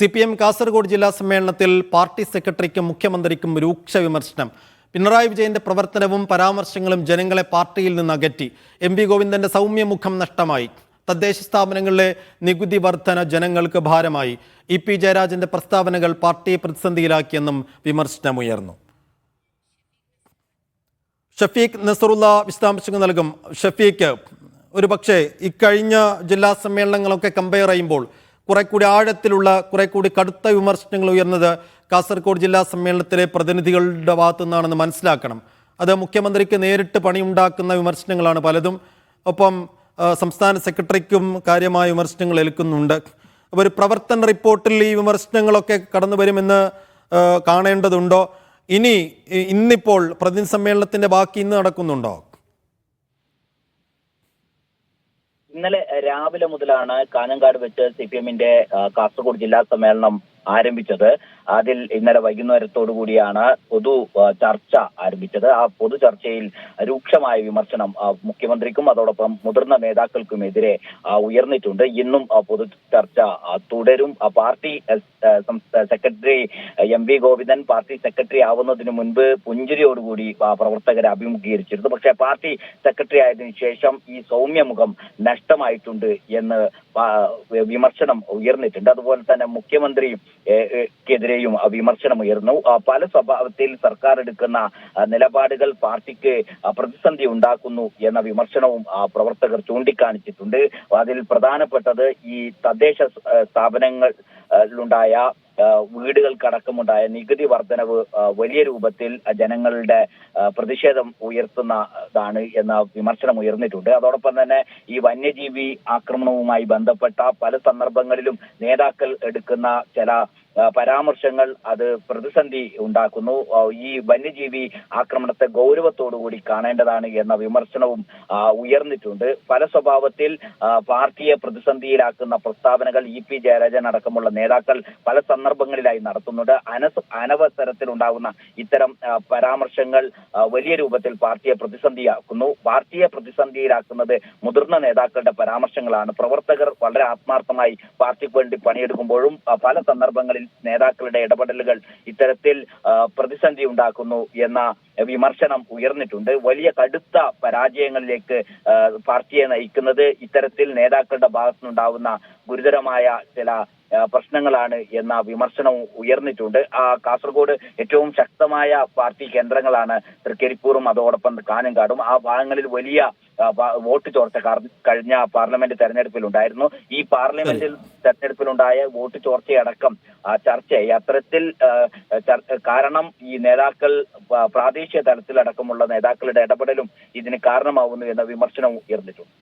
CPM Kasaragod ജില്ലാ സമ്മേളനത്തിൽ party സെക്രട്ടറിക്കും മുഖ്യമന്ത്രിക്കും രൂക്ഷ വിമർശനം. പിണറായി വിജയന്റെ പ്രവർത്തനവും പരാമർശങ്ങളും ജനങ്ങളെ പാർട്ടിയിൽ നിന്ന് അകറ്റി. MP ഗോവിന്ദന്റെ സൗമ്യമുഖം നഷ്ടമായി. തദ്ദേശ സ്ഥാപനങ്ങളിലെ നികുതി വർധന ജനങ്ങൾക്ക് ഭാരമായി. EP ജയരാജന്റെ പ്രസ്താവനകൾ പാർട്ടിയെ പ്രതിസന്ധിയിലാക്കിയെന്നും വിമർശനമുയർന്നു. ഷഫീഖ് നസറുള്ള വിശദാംശങ്ങൾ നൽകും. ഷഫീഖ്, ഒരുപക്ഷെ ഇക്കഴിഞ്ഞ ജില്ലാ സമ്മേളനങ്ങളൊക്കെ കമ്പയർ ചെയ്യുമ്പോൾ കുറെ കൂടി ആഴത്തിലുള്ള, കുറെ കൂടി കടുത്ത വിമർശനങ്ങൾ ഉയർന്നത് കാസർഗോഡ് ജില്ലാ സമ്മേളനത്തിലെ പ്രതിനിധികളുടെ ഭാഗത്തു നിന്നാണെന്ന് മനസ്സിലാക്കണം. അത് മുഖ്യമന്ത്രിക്ക് നേരിട്ട് പണിയുണ്ടാക്കുന്ന വിമർശനങ്ങളാണ് പലതും. ഒപ്പം സംസ്ഥാന സെക്രട്ടറിക്കും കാര്യമായ വിമർശനങ്ങൾ ഏൽക്കുന്നുണ്ട്. അപ്പോൾ ഒരു പ്രവർത്തന റിപ്പോർട്ടിൽ ഈ വിമർശനങ്ങളൊക്കെ കടന്നു വരുമെന്ന് കാണേണ്ടതുണ്ടോ? ഇന്നിപ്പോൾ പ്രതിനിധി സമ്മേളനത്തിന്റെ ബാക്കി ഇന്ന് നടക്കുന്നുണ്ടോ? ഇന്നലെ രാവിലെ മുതലാണ് കാഞ്ഞങ്ങാട് വെച്ച് CPM-ന്റെ കാസർഗോഡ് ജില്ലാ സമ്മേളനം ആരംഭിച്ചത്. അതിൽ ഇന്നലെ വൈകുന്നേരത്തോടു കൂടിയാണ് പൊതു ചർച്ച ആരംഭിച്ചത്. ആ പൊതു ചർച്ചയിൽ രൂക്ഷമായ വിമർശനം മുഖ്യമന്ത്രിക്കും അതോടൊപ്പം മുതിർന്ന നേതാക്കൾക്കുമെതിരെ ഉയർന്നിട്ടുണ്ട്. ഇന്നും പൊതു ചർച്ച തുടരും. Party secretary MP Govindan party secretary ആവുന്നതിന് മുൻപ് പുഞ്ചിരിയോടുകൂടി പ്രവർത്തകരെ അഭിമുഖീകരിച്ചിരുന്നു. പക്ഷേ പാർട്ടി സെക്രട്ടറി ആയതിനു ശേഷം ഈ സൗമ്യമുഖം നഷ്ടമായിട്ടുണ്ട് എന്ന് വിമർശനം ഉയർന്നിട്ടുണ്ട്. അതുപോലെ തന്നെ മുഖ്യമന്ത്രിക്കെതിരെയും വിമർശനം ഉയർന്നു. പല സ്വഭാവത്തിൽ സർക്കാർ എടുക്കുന്ന നിലപാടുകൾ പാർട്ടിക്ക് പ്രതിസന്ധി ഉണ്ടാക്കുന്നു എന്ന വിമർശനവും പ്രവർത്തകർ ചൂണ്ടിക്കാണിച്ചിട്ടുണ്ട്. അതിൽ പ്രധാനപ്പെട്ടത് ഈ തദ്ദേശ സ്ഥാപനങ്ങളിലുണ്ടായ വീടുകൾക്കടക്കമുണ്ടായ നികുതി വർധനവ് വലിയ രൂപത്തിൽ ജനങ്ങളുടെ പ്രതിഷേധം ഉയർത്തുന്നതാണ് എന്ന വിമർശനം ഉയർന്നിട്ടുണ്ട്. അതോടൊപ്പം തന്നെ ഈ വന്യജീവി ആക്രമണവുമായി ബന്ധപ്പെട്ട പല സന്ദർഭങ്ങളിലും നേതാക്കൾ എടുക്കുന്ന ചില പരാമർശങ്ങൾ അത് പ്രതിസന്ധി ഉണ്ടാക്കുന്നു. ഈ വന്യജീവി ആക്രമണത്തെ ഗൗരവത്തോടുകൂടി കാണേണ്ടതാണ് എന്ന വിമർശനവും ഉയർന്നിട്ടുണ്ട്. പല സ്വഭാവത്തിൽ പാർട്ടിയെ പ്രതിസന്ധിയിലാക്കുന്ന പ്രസ്താവനകൾ EP ജയരാജൻ അടക്കമുള്ള നേതാക്കൾ പല സന്ദർഭങ്ങളിലായി നടത്തുന്നുണ്ട്. അനവസരത്തിൽ ഉണ്ടാകുന്ന ഇത്തരം പരാമർശങ്ങൾ വലിയ രൂപത്തിൽ പാർട്ടിയെ പ്രതിസന്ധിയാക്കുന്നു. പാർട്ടിയെ പ്രതിസന്ധിയിലാക്കുന്നത് മുതിർന്ന നേതാക്കളുടെ പരാമർശങ്ങളാണ്. പ്രവർത്തകർ വളരെ ആത്മാർത്ഥമായി പാർട്ടിക്ക് വേണ്ടി പണിയെടുക്കുമ്പോഴും പല സന്ദർഭങ്ങളിൽ നേതാക്കളുടെ ഇടപെടലുകൾ ഇത്തരത്തിൽ പ്രതിസന്ധി ഉണ്ടാക്കുന്നു എന്ന വിമർശനം ഉയർന്നിട്ടുണ്ട്. വലിയ കടുത്ത പരാജയങ്ങളിലേക്ക് പാർട്ടിയെ നയിക്കുന്നത് ഇത്തരത്തിൽ നേതാക്കളുടെ ഭാഗത്തുനിന്നുണ്ടാവുന്ന ഗുരുതരമായ ചില പ്രശ്നങ്ങളാണ് എന്ന വിമർശനവും ഉയർന്നിട്ടുണ്ട്. കാസർഗോഡ് ഏറ്റവും ശക്തമായ പാർട്ടി കേന്ദ്രങ്ങളാണ് തൃക്കരിപ്പൂറും അതോടൊപ്പം കാഞ്ഞങ്ങാടും. ആ ഭാഗങ്ങളിൽ വലിയ വോട്ട് ചോർച്ച കഴിഞ്ഞ പാർലമെന്റ് തെരഞ്ഞെടുപ്പിൽ ഉണ്ടായിരുന്നു. ഈ പാർലമെന്റിൽ തെരഞ്ഞെടുപ്പിലുണ്ടായ വോട്ട് ചോർച്ചയടക്കം ചർച്ചയായി. അത്തരത്തിൽ കാരണം ഈ നേതാക്കൾ പ്രാദേശിക തലത്തിലടക്കമുള്ള നേതാക്കളുടെ ഇടപെടലും ഇതിന് കാരണമാവുന്നു എന്ന വിമർശനവും ഉയർന്നിട്ടുണ്ട്.